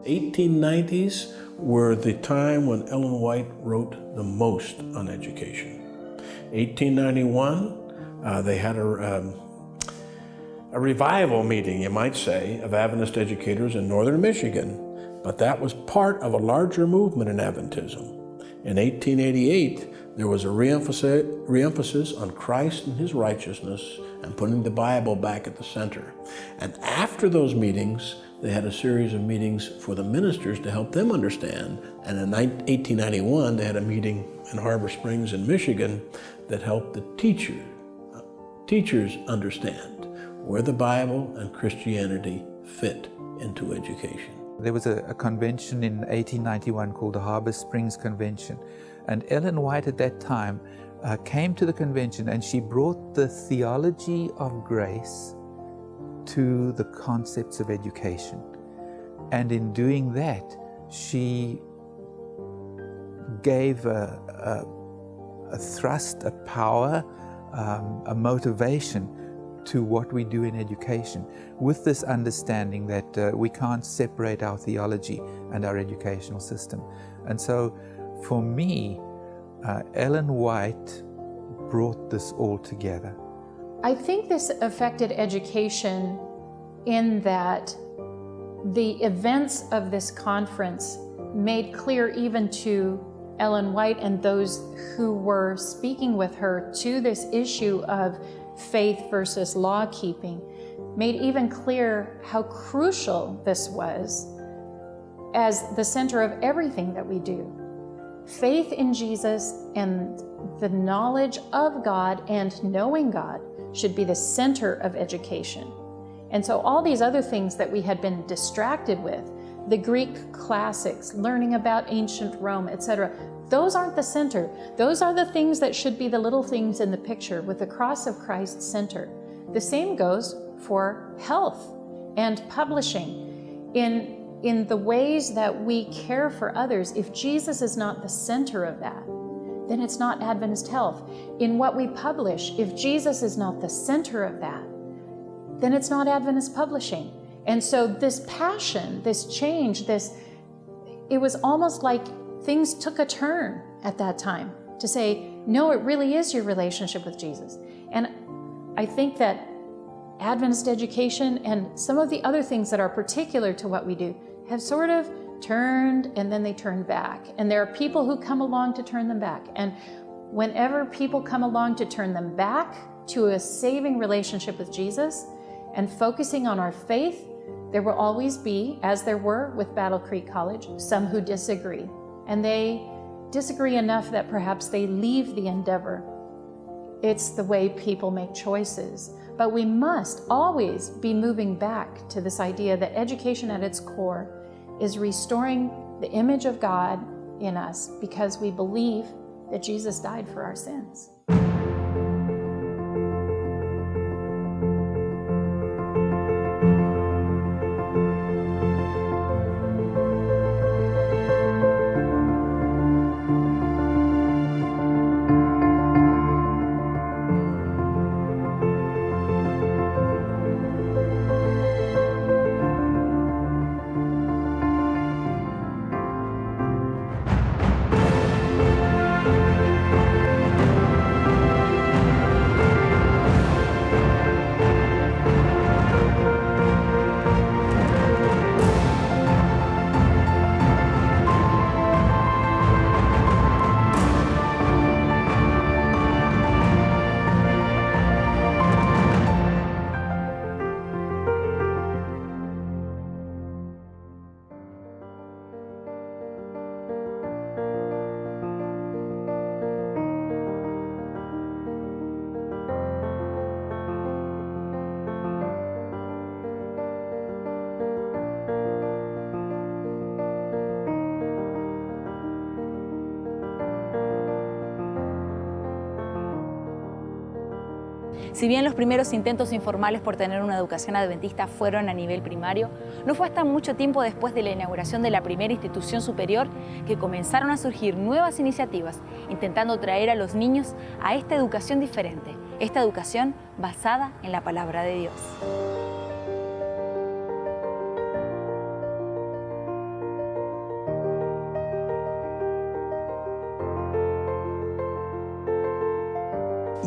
1890s were the time when Ellen White wrote the most on education. 1891, they had a revival meeting, you might say, of Adventist educators in northern Michigan, but that was part of a larger movement in Adventism. In 1888, there was a reemphasis on Christ and his righteousness and putting the Bible back at the center. And after those meetings, they had a series of meetings for the ministers to help them understand. And in 1891, they had a meeting in Harbor Springs in Michigan that helped the teachers understand where the Bible and Christianity fit into education. There was a convention in 1891 called the Harbor Springs Convention. And Ellen White at that time came to the convention, and she brought the theology of grace to the concepts of education. And in doing that, she gave a thrust, a power, a motivation to what we do in education, with this understanding that we can't separate our theology and our educational system. And so for me, Ellen White brought this all together. I think this affected education in that the events of this conference made clear even to Ellen White and those who were speaking with her to this issue of faith versus law keeping, made even clear how crucial this was as the center of everything that we do. Faith in Jesus and the knowledge of God and knowing God should be the center of education. And so all these other things that we had been distracted with, the Greek classics, learning about ancient Rome, etc., those aren't the center. Those are the things that should be the little things in the picture with the cross of Christ center. The same goes for health and publishing. In the ways that we care for others, if Jesus is not the center of that, then it's not Adventist health. In what we publish, if Jesus is not the center of that, then it's not Adventist publishing. And so this passion, this change, it was almost like things took a turn at that time to say, no, it really is your relationship with Jesus. And I think that Adventist education and some of the other things that are particular to what we do have sort of turned and then they turn back. And there are people who come along to turn them back. And whenever people come along to turn them back to a saving relationship with Jesus and focusing on our faith, there will always be, as there were with Battle Creek College, some who disagree. And they disagree enough that perhaps they leave the endeavor. It's the way people make choices. But we must always be moving back to this idea that education at its core is restoring the image of God in us because we believe that Jesus died for our sins. Si bien los primeros intentos informales por tener una educación adventista fueron a nivel primario, no fue hasta mucho tiempo después de la inauguración de la primera institución superior que comenzaron a surgir nuevas iniciativas intentando traer a los niños a esta educación diferente, esta educación basada en la palabra de Dios.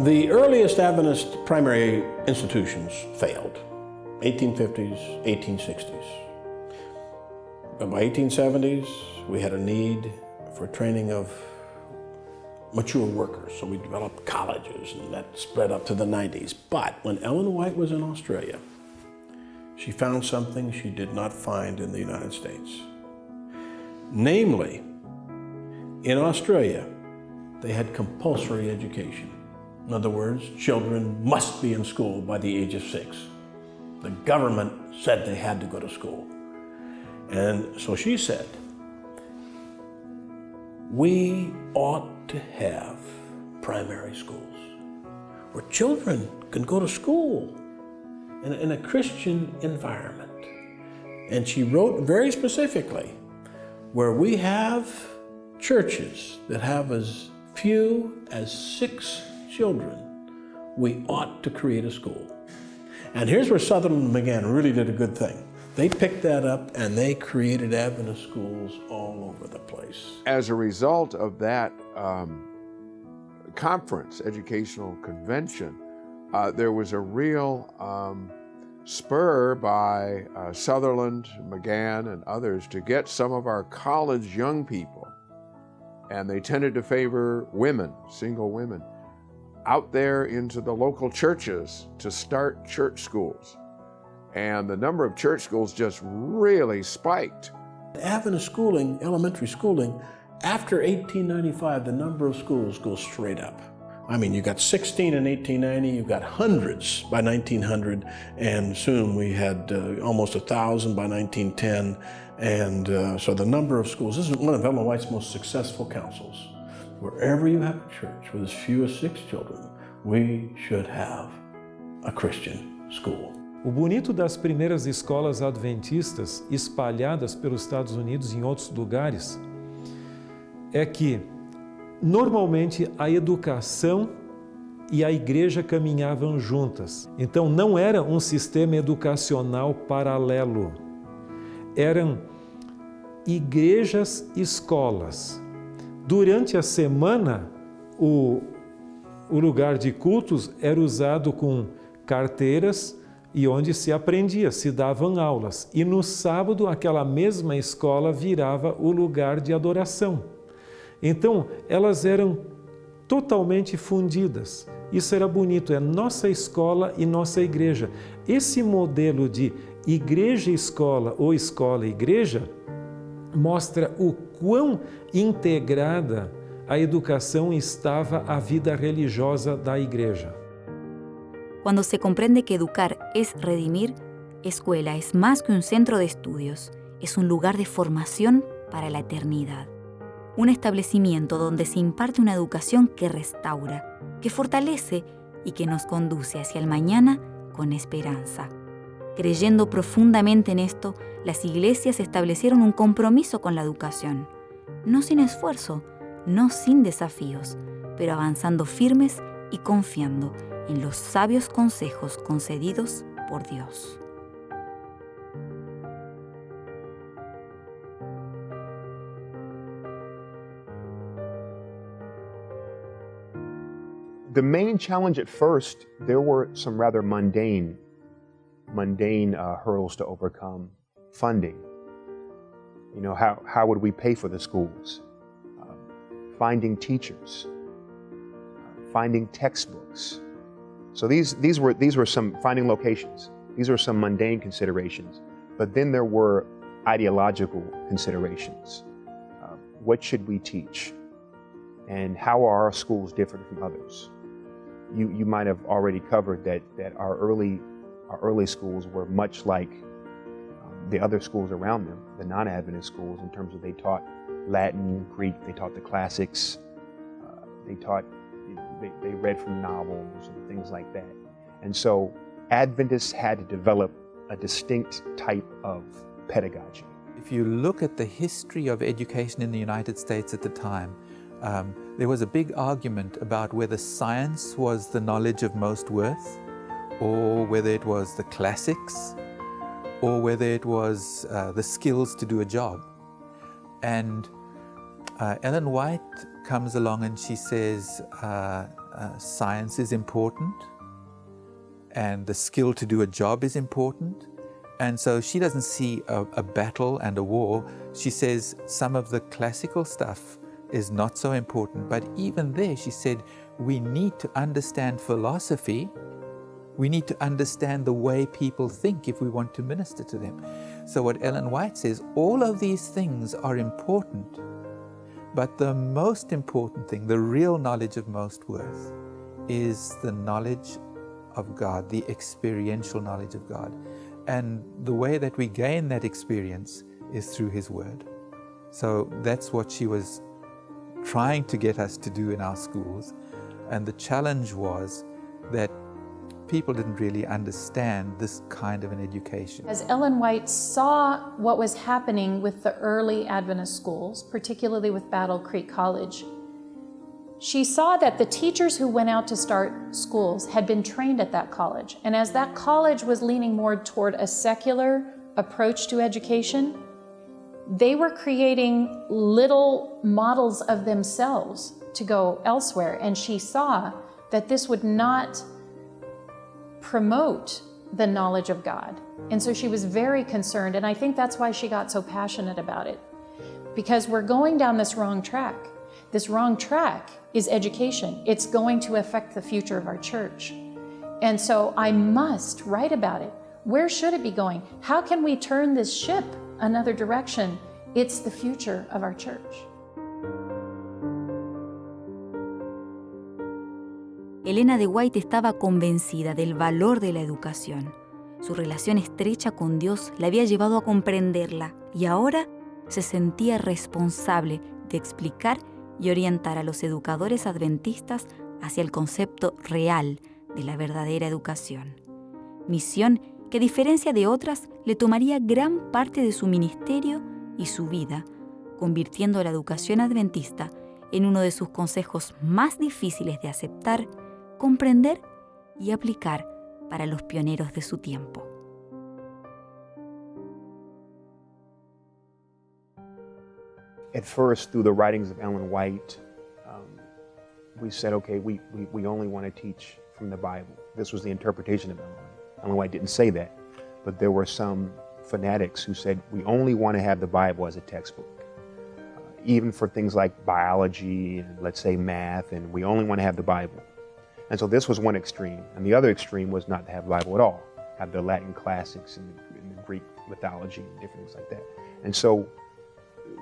The earliest Adventist primary institutions failed, 1850s, 1860s. But by 1870s, we had a need for training of mature workers, so we developed colleges, and that spread up to the 90s. But when Ellen White was in Australia, she found something she did not find in the United States. Namely, in Australia, they had compulsory education. In other words, children must be in school by the age of 6. The government said they had to go to school. And so she said, we ought to have primary schools where children can go to school in a Christian environment. And she wrote very specifically, where we have churches that have as few as 6 children, we ought to create a school. And here's where Sutherland and McGann really did a good thing. They picked that up and they created Adventist schools all over the place. As a result of that conference, educational convention, there was a real spur by Sutherland, McGann, and others to get some of our college young people, and they tended to favor women, single women, out there into the local churches to start church schools. And the number of church schools just really spiked. Adventist schooling, elementary schooling, after 1895, the number of schools goes straight up. I mean, you got 16 in 1890, you got hundreds by 1900, and soon we had almost 1,000 by 1910. And so the number of schools, this is one of Ellen White's most successful councils. Wherever you have a church with as few as 6 children, we should have a Christian school. O bonito das primeiras escolas adventistas espalhadas pelos Estados Unidos e em outros lugares é que, normalmente, a educação e a igreja caminhavam juntas. Então, não era um sistema educacional paralelo. Eram igrejas-escolas. Durante a semana, o lugar de cultos era usado com carteiras e onde se aprendia, se davam aulas. E no sábado, aquela mesma escola virava o lugar de adoração. Então, elas eram totalmente fundidas. Isso era bonito, é nossa escola e nossa igreja. Esse modelo de igreja-escola ou escola-igreja mostra o quão integrada a educação estava à vida religiosa da igreja. Cuando se comprende que educar es redimir, escuela es más que un centro de estudios, es un lugar de formación para la eternidad. Un establecimiento donde se imparte una educación que restaura, que fortalece y que nos conduce hacia el mañana con esperanza. Creyendo profundamente en esto, las iglesias establecieron un compromiso con la educación, no sin esfuerzo, no sin desafíos, pero avanzando firmes y confiando en los sabios consejos concedidos por Dios. The main challenge at first, there were some rather mundane hurdles to overcome. Funding. You know, how would we pay for the schools? Finding teachers. Finding textbooks. So these were some, finding locations. These were some mundane considerations. But then there were ideological considerations. What should we teach? And how are our schools different from others? You might have already covered that our early schools were much like the other schools around them, the non-Adventist schools, in terms of they taught Latin, Greek, they taught the classics, they read from novels and things like that. And so Adventists had to develop a distinct type of pedagogy. If you look at the history of education in the United States at the time, there was a big argument about whether science was the knowledge of most worth, or whether it was the classics, or whether it was the skills to do a job. And Ellen White comes along and she says, science is important and the skill to do a job is important. And so she doesn't see a battle and a war. She says some of the classical stuff is not so important. But even there, she said, we need to understand philosophy. We need to understand the way people think if we want to minister to them. So what Ellen White says, all of these things are important. But the most important thing, the real knowledge of most worth, is the knowledge of God, the experiential knowledge of God. And the way that we gain that experience is through His Word. So that's what she was trying to get us to do in our schools. And the challenge was that people didn't really understand this kind of an education. As Ellen White saw what was happening with the early Adventist schools, particularly with Battle Creek College, she saw that the teachers who went out to start schools had been trained at that college. And as that college was leaning more toward a secular approach to education, they were creating little models of themselves to go elsewhere. And she saw that this would not promote the knowledge of God. And so she was very concerned. And I think that's why she got so passionate about it. Because we're going down this wrong track. This wrong track is education. It's going to affect the future of our church. And so I must write about it. Where should it be going? How can we turn this ship another direction? It's the future of our church. Elena de White estaba convencida del valor de la educación. Su relación estrecha con Dios la había llevado a comprenderla y ahora se sentía responsable de explicar y orientar a los educadores adventistas hacia el concepto real de la verdadera educación. Misión que, a diferencia de otras, le tomaría gran parte de su ministerio y su vida, convirtiendo la educación adventista en uno de sus consejos más difíciles de aceptar, comprender y aplicar para los pioneros de su tiempo. At first, through the writings of Ellen White, we said, okay, we only want to teach from the Bible. This was the interpretation of Ellen White. Ellen White didn't say that, but there were some fanatics who said, we only want to have the Bible as a textbook. Even for things like biology and, let's say, math, and we only want to have the Bible. And so this was one extreme. And the other extreme was not to have the Bible at all, have the Latin classics and the Greek mythology and different things like that. And so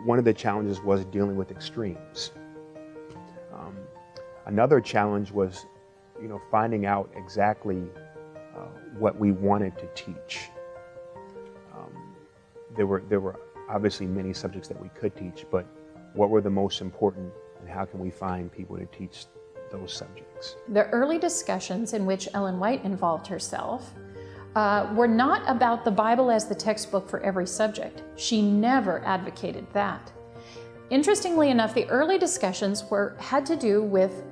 one of the challenges was dealing with extremes. Another challenge was, finding out exactly what we wanted to teach. There were obviously many subjects that we could teach, but what were the most important, and how can we find people to teach those subjects? The early discussions in which Ellen White involved herself were not about the Bible as the textbook for every subject. She never advocated that. Interestingly enough, the early discussions had to do with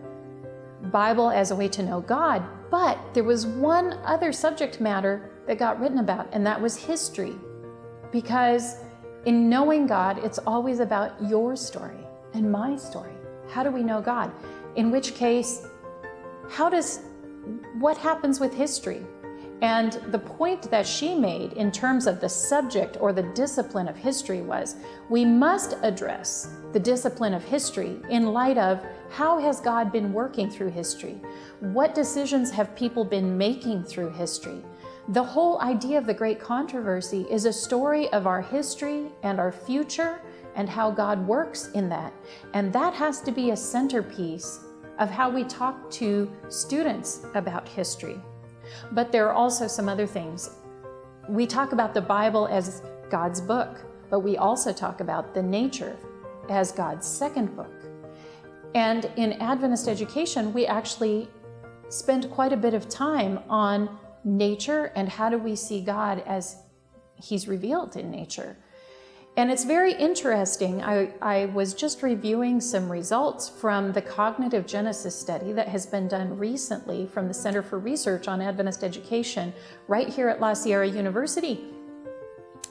Bible as a way to know God, but there was one other subject matter that got written about, and that was history. Because in knowing God, it's always about your story and my story. How do we know God? In which case, what happens with history? And the point that she made in terms of the subject or the discipline of history was, we must address the discipline of history in light of how has God been working through history? What decisions have people been making through history? The whole idea of the Great Controversy is a story of our history and our future and how God works in that. And that has to be a centerpiece of how we talk to students about history. But there are also some other things. We talk about the Bible as God's book, but we also talk about the nature as God's second book. And in Adventist education, we actually spend quite a bit of time on nature and how do we see God as He's revealed in nature. And it's very interesting. I was just reviewing some results from the Cognitive Genesis study that has been done recently from the Center for Research on Adventist Education right here at La Sierra University.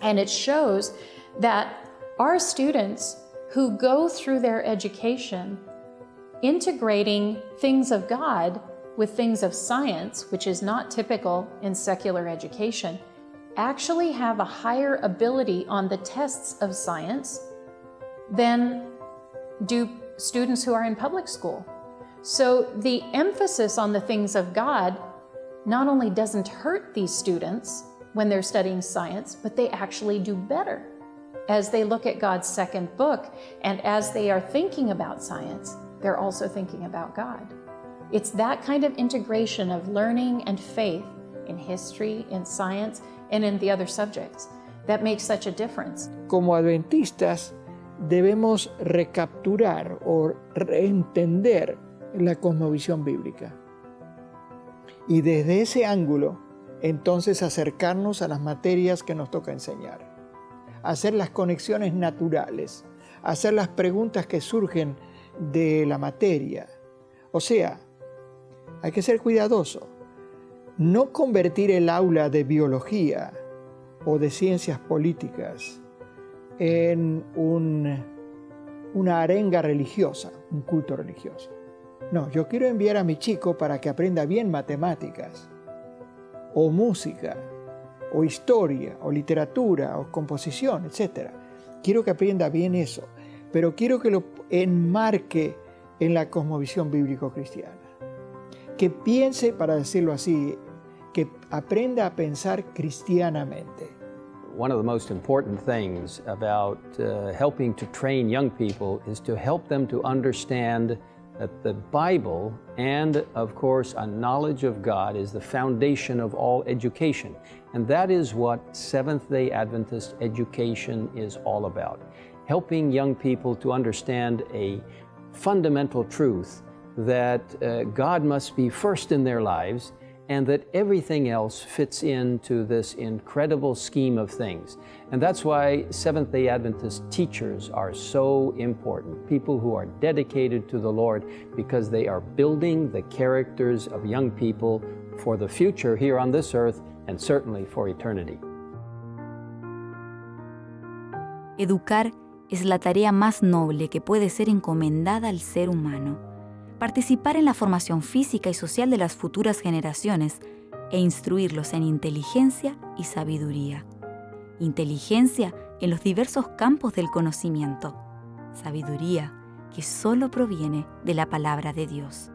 And it shows that our students who go through their education integrating things of God with things of science, which is not typical in secular education, actually have a higher ability on the tests of science than do students who are in public school. So the emphasis on the things of God not only doesn't hurt these students when they're studying science, but they actually do better as they look at God's second book, and as they are thinking about science, they're also thinking about God. It's that kind of integration of learning and faith in history, in science, and in the other subjects that makes such a difference. Como adventistas, debemos recapturar o reentender la cosmovisión bíblica. Y desde ese ángulo, entonces acercarnos a las materias que nos toca enseñar, hacer las conexiones naturales, hacer las preguntas que surgen de la materia. O sea, hay que ser cuidadoso. No convertir el aula de biología o de ciencias políticas en una arenga religiosa, un culto religioso. No, yo quiero enviar a mi chico para que aprenda bien matemáticas, o música, o historia, o literatura, o composición, etc. Quiero que aprenda bien eso, pero quiero que lo enmarque en la cosmovisión bíblico-cristiana. Que piense, para decirlo así, que aprenda a pensar cristianamente. One of the most important things about helping to train young people is to help them to understand that the Bible and, of course, a knowledge of God is the foundation of all education. And that is what Seventh-day Adventist education is all about. Helping young people to understand a fundamental truth that God must be first in their lives, and that everything else fits into this incredible scheme of things. And that's why Seventh-day Adventist teachers are so important, people who are dedicated to the Lord, because they are building the characters of young people for the future here on this earth, and certainly for eternity. Educar es la tarea más noble que puede ser encomendada al ser humano. Participar en la formación física y social de las futuras generaciones e instruirlos en inteligencia y sabiduría. Inteligencia en los diversos campos del conocimiento. Sabiduría que solo proviene de la palabra de Dios.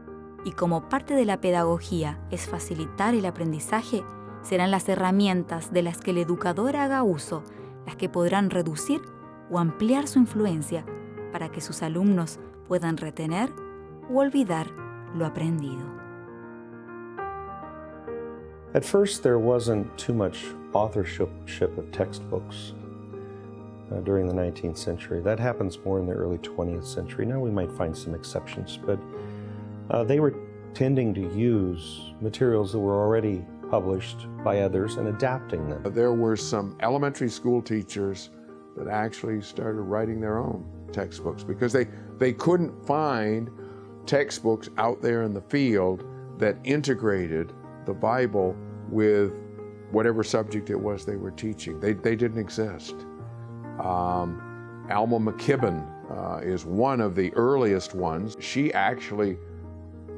Y como parte de la pedagogía es facilitar el aprendizaje, serán las herramientas de las que el educador haga uso las que podrán reducir o ampliar su influencia para que sus alumnos puedan retener o olvidar lo aprendido. At first, there wasn't too much authorship of textbooks during the 19th century. That happens more in the early 20th century. Now we might find some exceptions, but they were tending to use materials that were already published by others and adapting them. There were some elementary school teachers that actually started writing their own textbooks because they couldn't find textbooks out there in the field that integrated the Bible with whatever subject it was they were teaching. They didn't exist. Alma McKibben is one of the earliest ones. She actually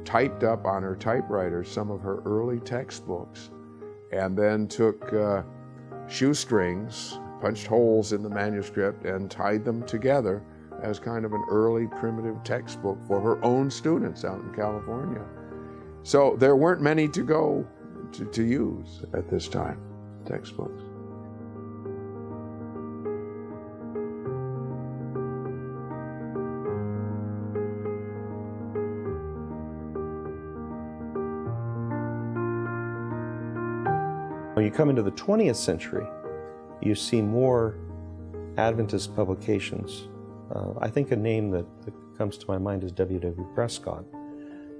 typed up on her typewriter some of her early textbooks and then took shoestrings, punched holes in the manuscript and tied them together as kind of an early primitive textbook for her own students out in California. So there weren't many to go to use at this time, textbooks. When you come into the 20th century, you see more Adventist publications. I think a name that comes to my mind is W.W. Prescott.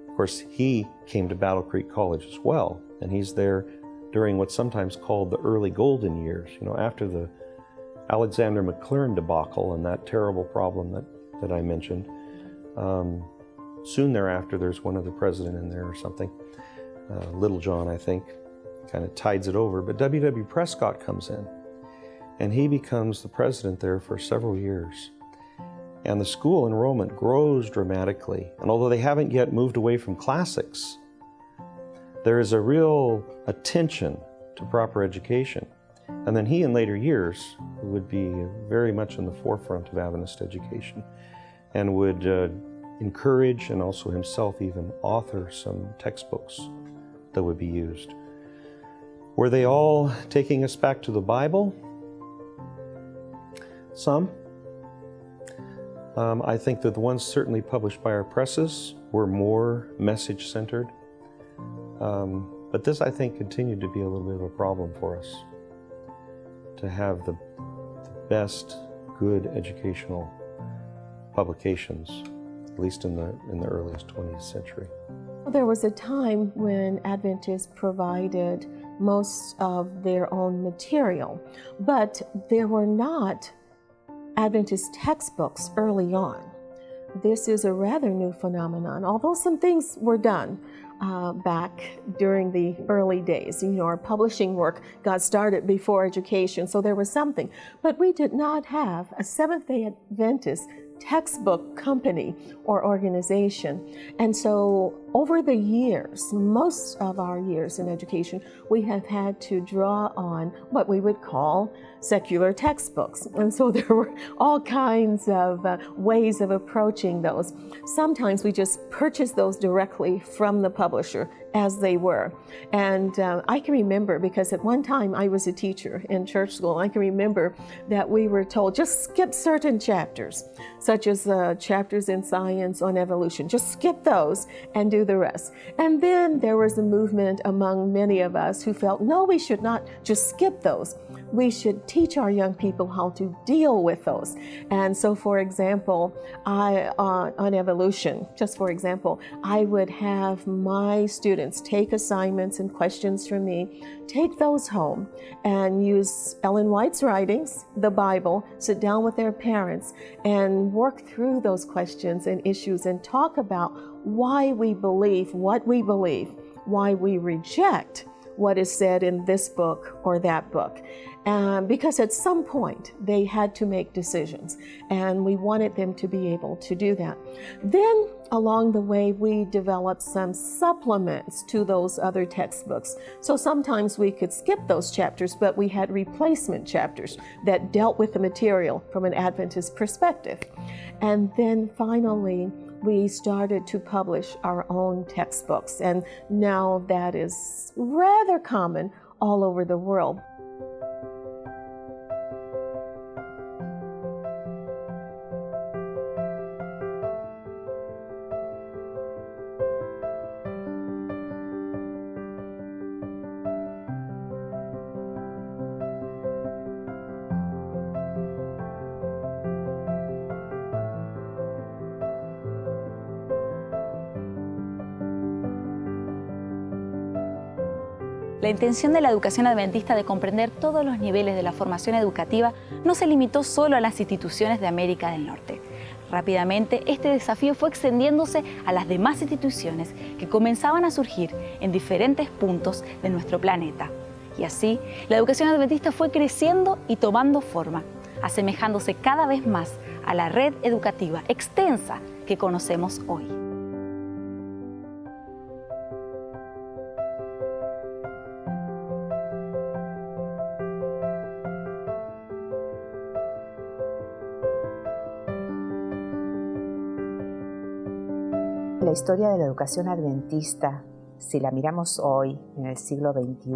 Of course, he came to Battle Creek College as well, and he's there during what's sometimes called the early golden years, after the Alexander McLaren debacle and that terrible problem that I mentioned. Soon thereafter, there's one other president in there or something, Little John, I think, kind of tides it over. But W.W. Prescott comes in, and he becomes the president there for several years. and the school enrollment grows dramatically. And although they haven't yet moved away from classics, there is a real attention to proper education. And then he, in later years, would be very much in the forefront of Adventist education and would encourage and also himself even author some textbooks that would be used. Were they all taking us back to the Bible? Some. I think that the ones certainly published by our presses were more message-centered. But this, I think, continued to be a little bit of a problem for us, to have the best, good educational publications, at least in the earliest 20th century. There was a time when Adventists provided most of their own material, but there were not Adventist textbooks early on. This is a rather new phenomenon, although some things were done back during the early days. You know, our publishing work got started before education, so there was something. But we did not have a Seventh-day Adventist textbook company or organization. And so over the years, most of our years in education, we have had to draw on what we would call secular textbooks. And so there were all kinds of ways of approaching those. Sometimes we just purchased those directly from the publisher as they were. And I can remember, because at one time I was a teacher in church school, I can remember that we were told, just skip certain chapters, such as chapters in science on evolution. Just skip those and do the rest. And then there was a movement among many of us who felt, no, we should not just skip those. We should teach our young people how to deal with those. And so, for example, on evolution, just for example, I would have my students take assignments and questions from me, take those home and use Ellen White's writings, the Bible, sit down with their parents and work through those questions and issues and talk about why we believe what we believe, why we reject what is said in this book or that book. Because at some point they had to make decisions, and we wanted them to be able to do that. Then along the way, we developed some supplements to those other textbooks. So sometimes we could skip those chapters, but we had replacement chapters that dealt with the material from an Adventist perspective. And then finally, we started to publish our own textbooks, and now that is rather common all over the world. La intención de la educación adventista de comprender todos los niveles de la formación educativa no se limitó solo a las instituciones de América del Norte. Rápidamente, este desafío fue extendiéndose a las demás instituciones que comenzaban a surgir en diferentes puntos de nuestro planeta. Y así, la educación adventista fue creciendo y tomando forma, asemejándose cada vez más a la red educativa extensa que conocemos hoy. La historia de la educación adventista, si la miramos hoy, en el siglo XXI,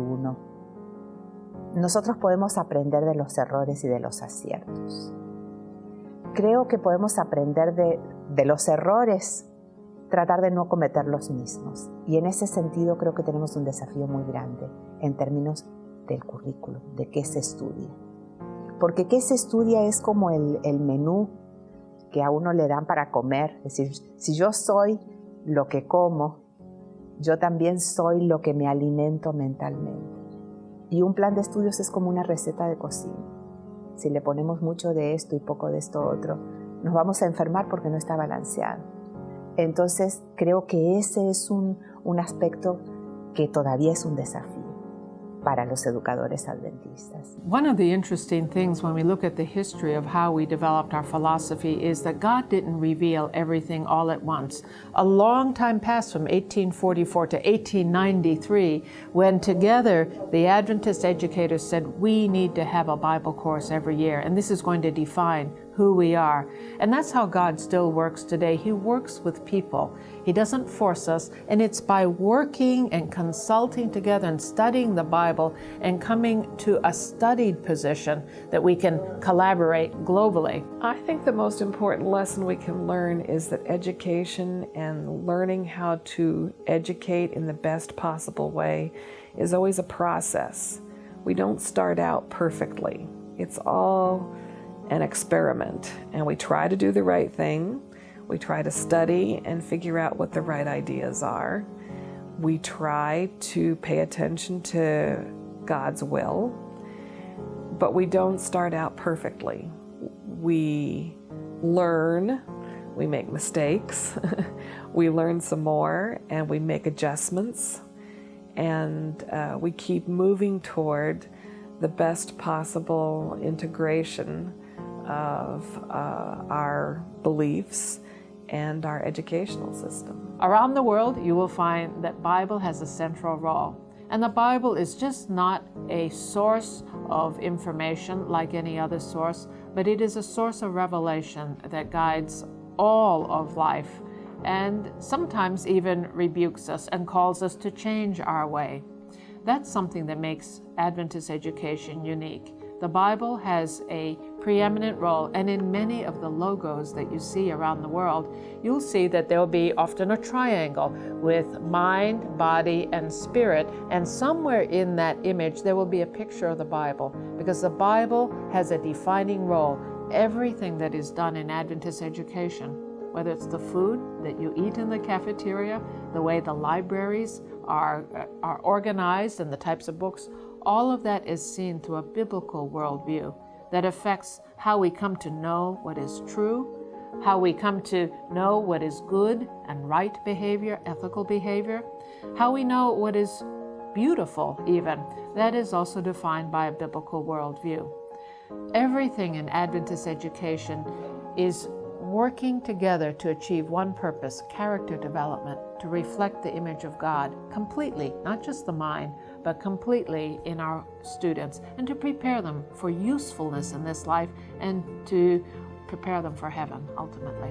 nosotros podemos aprender de los errores y de los aciertos. Creo que podemos aprender de los errores, tratar de no cometer los mismos. Y en ese sentido creo que tenemos un desafío muy grande en términos del currículo, de qué se estudia. Porque qué se estudia es como el menú que a uno le dan para comer. Es decir, si yo soy lo que como, yo también soy lo que me alimento mentalmente. Y un plan de estudios es como una receta de cocina. Si le ponemos mucho de esto y poco de esto otro, nos vamos a enfermar porque no está balanceado. Entonces, creo que ese es un aspecto que todavía es un desafío. para los educadores adventistas. One of the interesting things when we look at the history of how we developed our philosophy is that God didn't reveal everything all at once. A long time passed from 1844 to 1893 when together the Adventist educators said we need to have a Bible course every year and this is going to define who we are. And that's how God still works today. He works with people. He doesn't force us, and it's by working and consulting together and studying the Bible and coming to a studied position that we can collaborate globally. I think the most important lesson we can learn is that education and learning how to educate in the best possible way is always a process. We don't start out perfectly. It's all an experiment, and we try to do the right thing. We try to study and figure out what the right ideas are. We try to pay attention to God's will, but we don't start out perfectly. We learn, we make mistakes, we learn some more, and we make adjustments, and we keep moving toward the best possible integration of our beliefs and our educational system. Around the world, you will find that Bible has a central role. And the Bible is just not a source of information like any other source, but it is a source of revelation that guides all of life and sometimes even rebukes us and calls us to change our way. That's something that makes Adventist education unique. The Bible has a preeminent role, and in many of the logos that you see around the world, you'll see that there'll be often a triangle with mind, body, and spirit, and somewhere in that image there will be a picture of the Bible, because the Bible has a defining role. Everything that is done in Adventist education, whether it's the food that you eat in the cafeteria, the way the libraries are organized, and the types of books, all of that is seen through a biblical worldview that affects how we come to know what is true, how we come to know what is good and right behavior, ethical behavior, how we know what is beautiful even. That is also defined by a biblical worldview. Everything in Adventist education is working together to achieve one purpose, character development, to reflect the image of God completely, not just the mind, but completely in our students, and to prepare them for usefulness in this life and to prepare them for heaven ultimately.